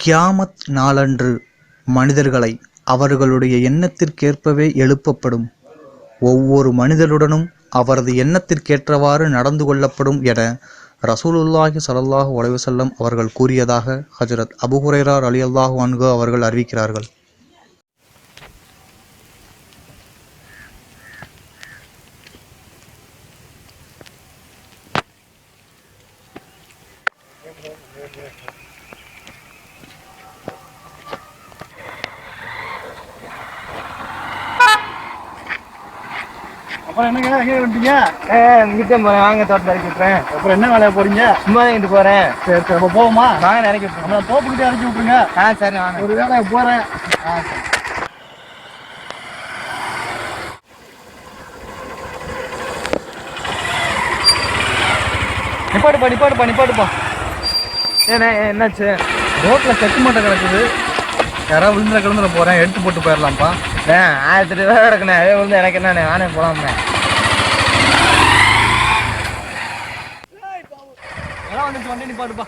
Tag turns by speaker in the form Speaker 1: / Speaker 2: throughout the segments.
Speaker 1: கியாமத் நாளன்று மனிதர்களை அவர்களுடைய எண்ணத்திற்கேற்பவே எழுப்பப்படும். ஒவ்வொரு மனிதருடனும் அவரது எண்ணத்திற்கேற்றவாறு நடந்து கொள்ளப்படும் என ரசூலுல்லாஹி ஸல்லல்லாஹு அலைஹி வஸல்லம் அவர்கள் கூறியதாக ஹஜ்ரத் அபூ ஹுரைரா ரலியல்லாஹு அன்ஹு அவர்கள் அறிவிக்கிறார்கள்.
Speaker 2: அப்புறம் என்னங்க எங்கே வந்துட்டீங்க?
Speaker 3: இங்கிட்ட போறேன், வாங்க தோட்டத்தில் இறக்கி விட்டுறேன்.
Speaker 2: அப்புறம் என்ன வேலையை போறீங்க?
Speaker 3: சும்மா தான் இங்கிட்டு போறேன்.
Speaker 2: சரி சரி, அப்போ போவோமா?
Speaker 3: வாங்க இறக்கி விட்டுறேன்.
Speaker 2: நம்ம தோப்புக்கிட்டே இறக்கி விட்டுருங்க.
Speaker 3: சரி வாங்க.
Speaker 2: ஒரு வேலையை போறேன்.
Speaker 3: சரி. நிப்பாட்டுப்பா. ஏண்ணே என்னாச்சு?
Speaker 2: ரோட்டில் செக்கு மூட்டை கிடக்குது. யாராவது விழுந்துட போகிறேன், எடுத்து போட்டு போயிடலாம்ப்பா.
Speaker 3: 1000 ரூபா கிடக்குண்ணே. அதே வந்து எனக்கு என்னண்ணே, நானே போலாம்ண்ணே.
Speaker 2: வந்து நிப்பாட்டுப்பா.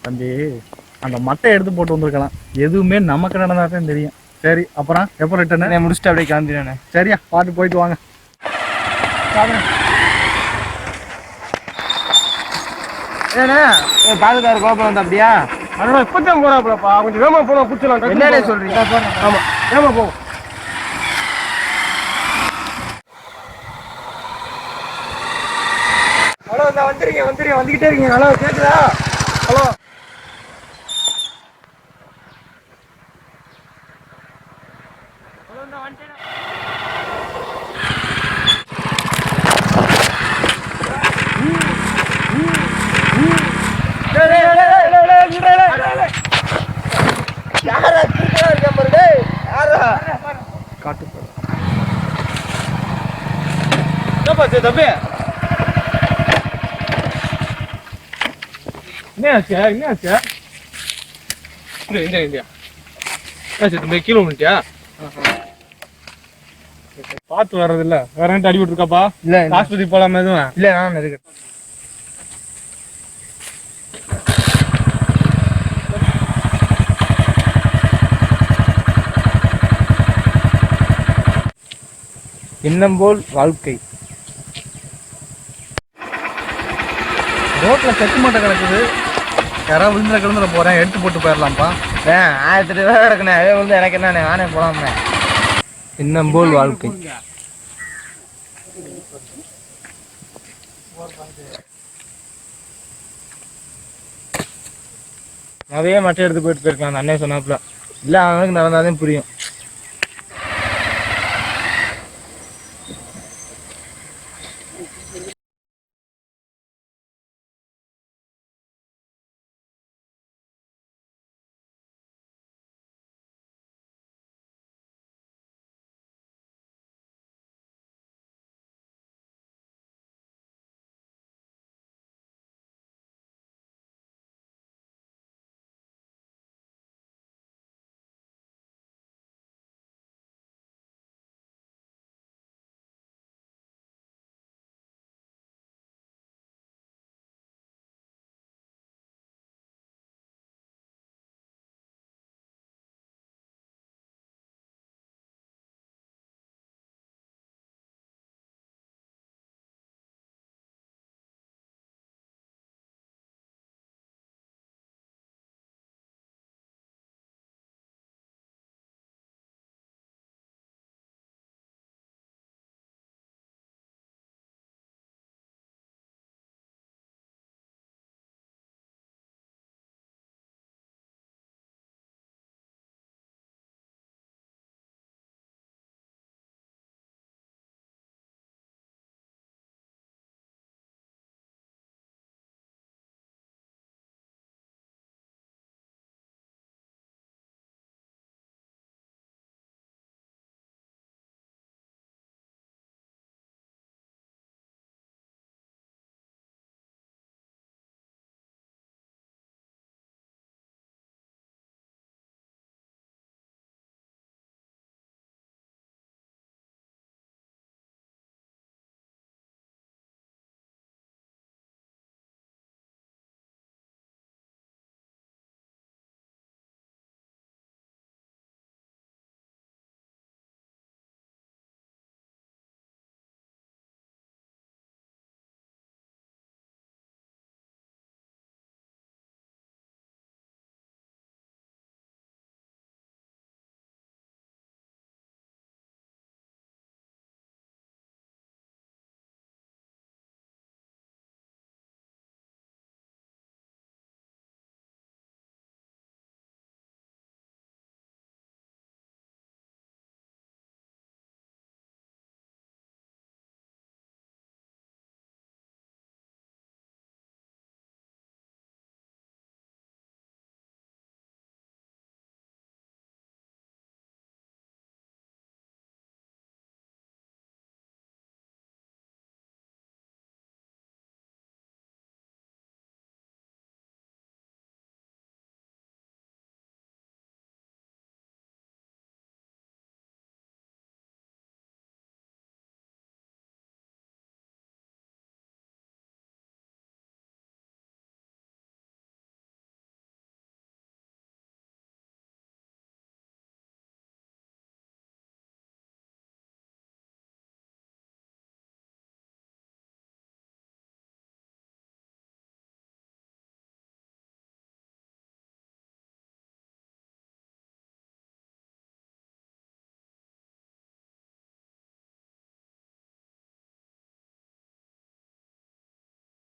Speaker 2: தம்பி, அந்த மட்டை எடுத்து போட்டு வந்துருக்கலாம். எதுவுமே நமக்கு நடந்தாதான் தெரியும். சரி, அப்புறம் எப்போ ரிட்டர்னு?
Speaker 3: முடிச்சுட்டு அப்படியே கிளம்பிடுறேண்ணே.
Speaker 2: சரியா, பார்த்து போயிட்டு வாங்க.
Speaker 3: ஏண்ணே பாதுகாப்பு கோபம் வந்து அப்படியா?
Speaker 2: அதனால இப்பதான் போறாப்பா, கொஞ்சம் வேகமா போனா குடிச்சலாம்.
Speaker 3: என்னண்ணே சொல்றீங்க?
Speaker 2: ஆமா, வேகமா போவோம். ஹலோ, வந்துக்கிட்டே இருக்கீங்க. ஹலோ, கேக்குதா? ஹலோ, தம்பி என்னாச்சு? தம்பி கீழே விட்டியா? பார்த்து வர்றது இல்ல. வேற என்ன அடி விட்டுருக்காப்பா?
Speaker 3: இல்ல,
Speaker 2: ஆஸ்பத்திரி போலாமா? எதுவும்
Speaker 3: இல்ல, நான் இருக்கு. எண்ணம் போல் வாழ்க்கை.
Speaker 2: ரோட்ல செக்கு மூட்டை கிடக்குது. யாராவது விழுந்துட போறேன், எடுத்து போட்டு போயிடலாம்ப்பா.
Speaker 3: 1000 ரூபா கிடக்குண்ணே. அதே வந்து எனக்கு என்னண்ணே, நானே போலாம்ண்ணே. எண்ணம் போல் வாழ்க்கை. நிறைய மட்டை எடுத்து போயிட்டு போயிருக்கலாம். அந்த அண்ணன் சொன்னாப்புல. இல்லை, அவனுக்கு நடந்தாதான் புரியும்.